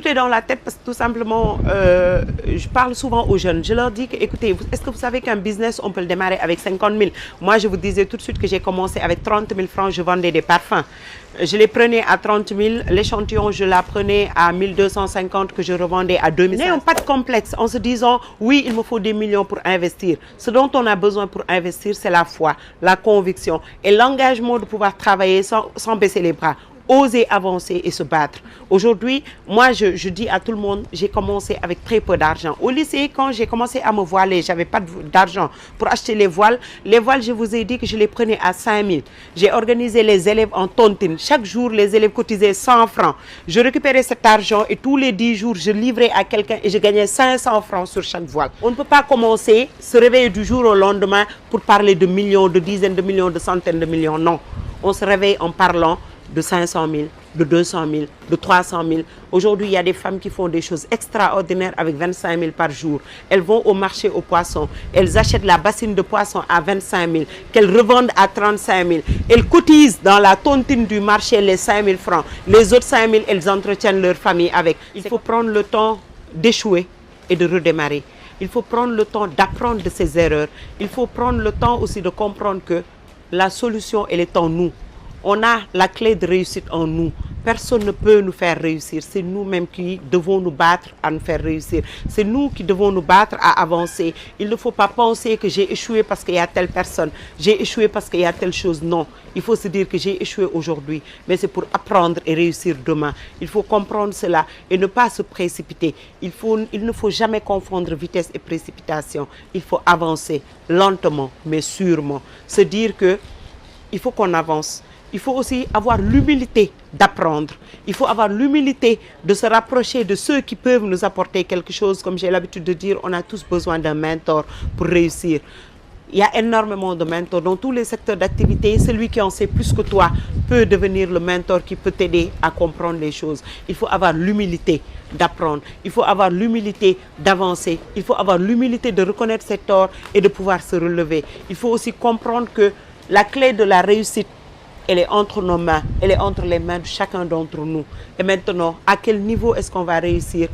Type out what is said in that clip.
tout est dans la tête parce que tout simplement, je parle souvent aux jeunes. Je leur dis que, écoutez, est-ce que vous savez qu'un business, on peut le démarrer avec 50 000? Moi, je vous disais tout de suite que j'ai commencé avec 30 000 francs, je vendais des parfums. Je les prenais à 30 000, l'échantillon, je la prenais à 1250 que je revendais à 2000. N'ayons pas de complexe en se disant, oui, il me faut des millions pour investir. Ce dont on a besoin pour investir, c'est la foi, la conviction et l'engagement de pouvoir travailler sans baisser les bras. Oser avancer et se battre. Aujourd'hui, moi, je dis à tout le monde, j'ai commencé avec très peu d'argent. Au lycée, quand j'ai commencé à me voiler, j'avais pas d'argent pour acheter les voiles. Les voiles, je vous ai dit que je les prenais à 5 000. J'ai organisé les élèves en tontine. Chaque jour, les élèves cotisaient 100 francs. Je récupérais cet argent et tous les 10 jours, je livrais à quelqu'un et je gagnais 500 francs sur chaque voile. On ne peut pas commencer, se réveiller du jour au lendemain pour parler de millions, de dizaines de millions, de centaines de millions. Non. On se réveille en parlant de 500 000, de 200 000, de 300 000. Aujourd'hui, il y a des femmes qui font des choses extraordinaires avec 25 000 par jour. Elles vont au marché aux poissons. Elles achètent la bassine de poissons à 25 000, qu'elles revendent à 35 000. Elles cotisent dans la tontine du marché les 5 000 francs. Les autres 5 000, elles entretiennent leur famille avec. Il faut prendre le temps d'échouer et de redémarrer. Il faut prendre le temps d'apprendre de ses erreurs. Il faut prendre le temps aussi de comprendre que la solution, elle est en nous. On a la clé de réussite en nous. Personne ne peut nous faire réussir. C'est nous-mêmes qui devons nous battre à nous faire réussir. C'est nous qui devons nous battre à avancer. Il ne faut pas penser que j'ai échoué parce qu'il y a telle personne. J'ai échoué parce qu'il y a telle chose. Non. Il faut se dire que j'ai échoué aujourd'hui. Mais c'est pour apprendre et réussir demain. Il faut comprendre cela et ne pas se précipiter. Il ne faut jamais confondre vitesse et précipitation. Il faut avancer lentement mais sûrement. Se dire que il faut qu'on avance. Il faut aussi avoir l'humilité d'apprendre. Il faut avoir l'humilité de se rapprocher de ceux qui peuvent nous apporter quelque chose. Comme j'ai l'habitude de dire, on a tous besoin d'un mentor pour réussir. Il y a énormément de mentors dans tous les secteurs d'activité. Celui qui en sait plus que toi peut devenir le mentor qui peut t'aider à comprendre les choses. Il faut avoir l'humilité d'apprendre. Il faut avoir l'humilité d'avancer. Il faut avoir l'humilité de reconnaître ses torts et de pouvoir se relever. Il faut aussi comprendre que la clé de la réussite, elle est entre nos mains, elle est entre les mains de chacun d'entre nous. Et maintenant, à quel niveau est-ce qu'on va réussir?